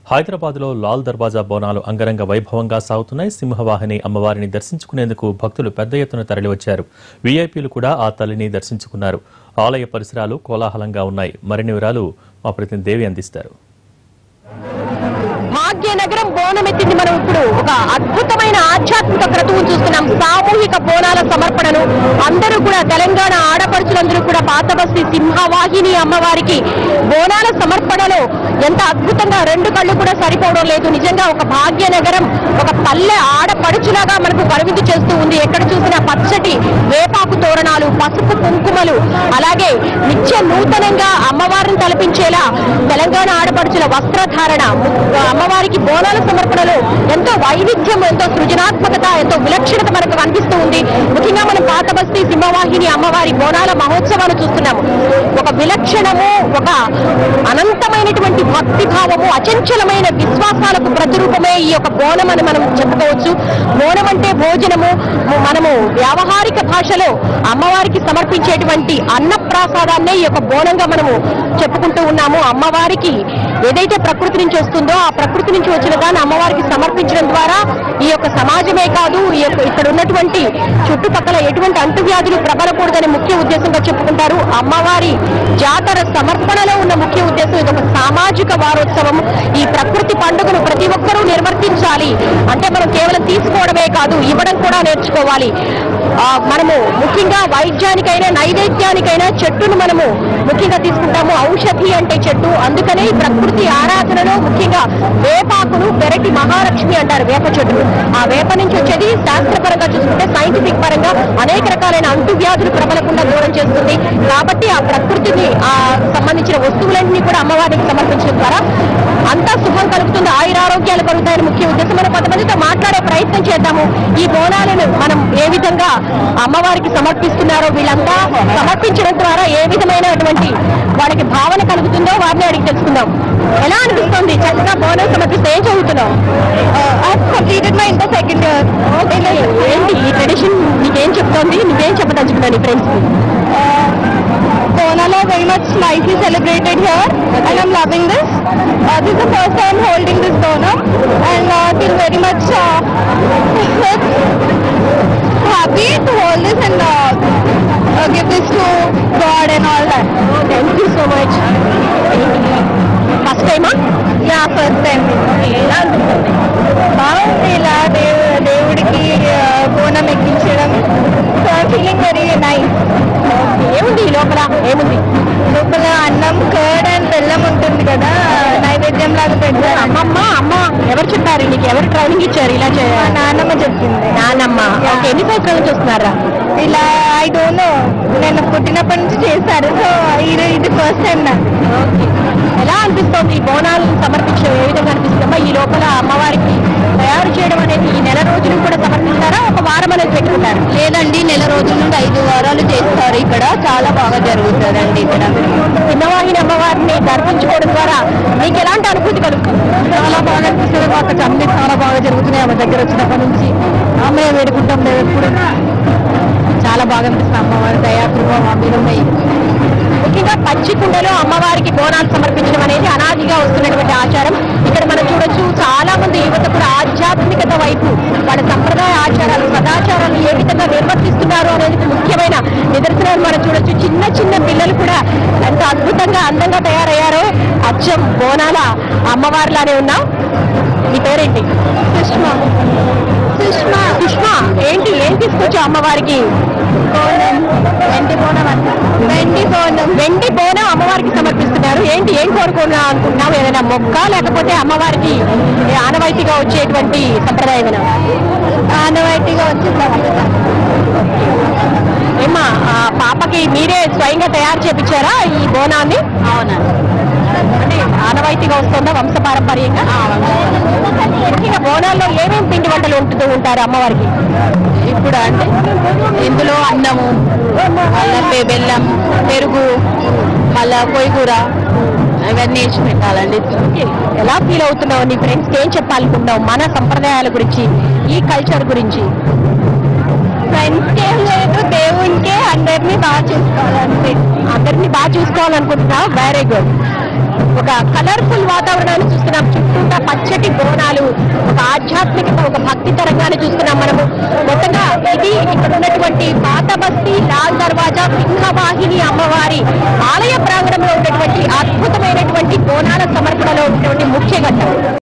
హైదరాబాద్లో లాల్ దర్వాజా బోనాలు అంగరంగ వైభవంగా సాగుతున్నాయి. సింహవాహిని అమ్మవారిని దర్శించుకునేందుకు భక్తులు పెద్ద ఎత్తున తరలివచ్చారు. వీఐపీలు కూడా ఆ తల్లిని దర్శించుకున్నారు. ఆలయ పరిసరాలు కోలాహలంగా ఉన్నాయి. మరిన్ని వివరాలు మా ప్రతినిధి దేవి అందిస్తారు. భాగ్యనగరం బోనమెత్తింది. మనం ఇప్పుడు ఒక అద్భుతమైన ఆధ్యాత్మిక క్రతువు చూస్తున్నాం. సామూహిక బోనాల సమర్పణను అందరూ కూడా తెలంగాణ ఆడపడుచులందరూ కూడా పాతబస్తీ సింహవాహిని అమ్మవారికి బోనాల సమర్పణలో ఎంత అద్భుతంగా రెండు కళ్ళు కూడా సరిపోవడం లేదు. నిజంగా ఒక భాగ్యనగరం ఒక పల్లె ఆడపడుచులాగా మనకు కనువిందు చేస్తూ ఉంది. ఎక్కడ చూసినా పచ్చటి వేపాకు తోరణాలు, పసుపు కుంకుమలు, అలాగే నిత్య నూతనంగా అమ్మవారిని తలపించేలా తెలంగాణ ఆడపడుచుల వస్త్రధారణ, అమ్మవారికి బోనాల సమర్పణలో ఎంతో వైవిధ్యం, ఎంతో సృజనాత్మకత, ఎంతో విలక్షణత మనకు కనిపిస్తూ ఉంది. ముఖ్యంగా మనం పాతబస్తీ సింహవాహిని అమ్మవారి బోనాల మహోత్సవాలు చూస్తున్నాము. ఒక విలక్షణము, ఒక అనంతమైనటువంటి భక్తి భావము, అచంచలమైన విశ్వాసాలకు ప్రతిరూపమే ఈ యొక్క బోనం అని మనం చెప్పుకోవచ్చు. బోనం అంటే భోజనము. మనము వ్యావహారిక భాషలో అమ్మవారికి సమర్పించేటువంటి అన్నప్రసాదాన్నే ఈ యొక్క బోనంగా మనము చెప్పుకుంటూ ఉన్నాము. అమ్మవారికి ఏదైతే ప్రకృతి నుంచి వస్తుందో ఆ ప్రకృతి నుంచి వచ్చిన దాన్ని అమ్మవారికి సమర్పించడం ద్వారా ఈ యొక్క సమాజమే కాదు, ఈ యొక్క ఇక్కడ ఉన్నటువంటి చుట్టుపక్కల ఎటువంటి అంటువ్యాధులు ప్రబలకూడదని ముఖ్య ఉద్దేశంగా చెప్పుకుంటారు. అమ్మవారి జాతర సమర్పణలో ఉన్న ముఖ్య ఉద్దేశం ఇది ఒక సామాజిక వారోత్సవం. ఈ ప్రకృతి పండుగను ప్రతి ఒక్కరూ నిర్వర్తించాలి. అంటే మనం కేవలం తీసుకోవడమే కాదు, ఇవ్వడం కూడా నేర్చుకోవాలి. మనము ముఖ్యంగా వైద్యానికైనా నైవేద్యానికైనా చెట్టును మనము ముఖ్యంగా తీసుకుంటాము. ఔషధి అంటే చెట్టు. అందుకనే ఈ ప్రకృతి ఆరాధనలో ముఖ్యంగా వేపాకును పెరటి మహాలక్ష్మి అంటారు. వేప చెట్టు, ఆ వేప నుంచి వచ్చేది శాస్త్రపరంగా చూసుకుంటే సైంటిఫిక్ పరంగా అనేక రకాలైన అంటువ్యాధులు ప్రబలకుండా దూరం చేస్తుంది. కాబట్టి ఆ ప్రకృతికి సంబంధించిన వస్తువులన్నీ కూడా అమ్మవారికి సమర్పించడం ద్వారా అంతా శుభం కలుగుతుంది, ఆయురారోగ్యాలు కలుగుతాయని ముఖ్య ఉద్దేశం. మనం కొంతమందితో మాట్లాడే ప్రయత్నం చేద్దాము. ఈ బోనాలను మనం ఏ విధంగా అమ్మవారికి సమర్పిస్తున్నారో, వీళ్ళంతా సమర్పించడం ద్వారా ఏ విధమైనటువంటి వాళ్ళకి భావన కలుగుతుందో వారిని అడిగి తెలుసుకుందాం. ఎలా అనిపిస్తుంది చక్కగా బోనం సమర్పిస్తే? ఏం చదువుతున్నావు? ఏంటి ఈ ట్రెడిషన్ నీకేం చెప్తోంది? నువ్వేం చెప్పదలుచుకున్నావు నీ friends? Bonal are very much nicely celebrated here, and I'm loving this. This is the first time holding this Bonal, and I feel very much happy to hold this and give this to God and all that. Thank you so much. First టైమా? Yeah, first time. ఎలా అనిపిస్తుంది? బాగుంది ఇలా దేవుడికి బోనం ఎక్కించడం. So I feeling very nice. ఏముంది ఈ లోపల? ఏముంది లోపల? అన్నం, కర్డ్ అండ్ బెల్లం ఉంటుంది కదా, నైవేద్యం లాగా పెడతారు. అమ్మ ఎవరు చెప్పారు నీకు? ఎవరు ట్రైనింగ్ ఇచ్చారు ఇలా చేయాలి? నాన్నమ్మ చెప్పింది. నాన్నమ్మ. ఓకే, ఎన్ని సంవత్సరాల నుంచి వస్తున్నారా ఇలా? ఐ డోంట్ నో, నేను పుట్టినప్పటి నుంచి చేశారు. సో ఇది ఫస్ట్ టైం నాకు. ఓకే, ఎలా అనిపిస్తుంది ఈ బోనాలు సమర్పించడం? ఏ విధంగా అనిపిస్తుందమ్మా? ఈ లోపల అమ్మవారికి తయారు చేయడం అనేది ఈ నెల రోజులు కూడా సమర్పిస్తారా, ఒక వారం అనేది పెట్టుకుంటారు? లేదండి, నెల రోజుల నుండి 5 వారాలు చేస్తారు. ఇక్కడ చాలా బాగా జరుగుతుందండి. ఇక్కడ సింహవాహిని అమ్మవారిని దర్శించుకోవడం ద్వారా మీకు ఎలాంటి అనుభూతి కలుగుతుంది? చాలా బాగా అనిపిస్తుంది. మాకు అన్ని చాలా బాగా జరుగుతున్నాయి. ఆమె దగ్గర వచ్చినప్పటి నుంచి ఆమె వేడుకుంటాం మేము ఎప్పుడు. చాలా బాగా అనిపిస్తుంది. అమ్మవారి దయాకృప మా మీద ఉన్నాయి. ముఖ్యంగా పచ్చి కుండలో అమ్మవారికి బోనాలు సమర్పించడం అనేది అనాదిగా వస్తున్నటువంటి ఆచారం. ఇక్కడ మనం చూడొచ్చు, చాలా మంది యువత కూడా ఆధ్యాత్మికత వైపు వాళ్ళ సంప్రదాయ ఆచారాలు, సదాచారాలు ఏ విధంగా నిర్వర్తిస్తున్నారు అనేది ముఖ్యమైన నిదర్శనాలు మనం చూడొచ్చు. చిన్న చిన్న పిల్లలు కూడా ఎంత అద్భుతంగా అందంగా తయారయ్యారో. అచ్చం బోనాల అమ్మవారిలానే ఉన్నాం. మీ పేరేంటి? సుష్మా. సుష్మా. సుష్మా, ఏంటి ఏం తీసుకొచ్చావు అమ్మవారికి? బోనం. వెండి బోనం అంట. వెండి బోనం. వెండి బోనం అమ్మవారికి సమర్పిస్తున్నారు. ఏంటి ఏం కోరుకున్నా అనుకుంటున్నావు? ఏదైనా మొక్క, లేకపోతే అమ్మవారికి ఆనవాయితీగా వచ్చేటువంటి సంప్రదాయమేనా? ఆనవాయితీగా వచ్చింది. ఏమ్మా, పాపకి మీరే స్వయంగా తయారు చేపించారా ఈ బోనాన్ని? అవునా? అంటే ఆనవాయితీగా వస్తుందా వంశపారంపర్యంగా? ముఖ్యంగా బోనాల్లో ఏమేమి పిండి వంటలు ఉంటూ ఉంటారు అమ్మవారికి? ఇప్పుడు అంటే ఇందులో అన్నము, మళ్ళీ బెల్లం, పెరుగు, మళ్ళా పొయ్యికూర ఇవన్నీ వేసి పెట్టాలండి. ఎలా ఫీల్ అవుతున్నావు? నీ ఫ్రెండ్స్కి ఏం చెప్పాలనుకుంటున్నావు మన సంప్రదాయాల గురించి, ఈ కల్చర్ గురించి? ఫ్రెండ్స్కి ఏం లేదు, దేవునికే అందరినీ బాగా చూసుకోవాలంటే. అందరినీ బాగా చూసుకోవాలనుకుంటున్నావు? Very good. ఒక కలర్ఫుల్ వాతావరణాన్ని చూస్తున్నాం. చుట్టూతా పచ్చటి బోనాలు, ఒక ఆధ్యాత్మికత, ఒక భక్తి తరంగాన్ని చూస్తున్నాం మనము. మొత్తంగా ఇది ఇక్కడ ఉన్నటువంటి పాత బస్తీ లాల్ దర్వాజా సింహవాహిని అమ్మవారి ఆలయ ప్రాంగణంలో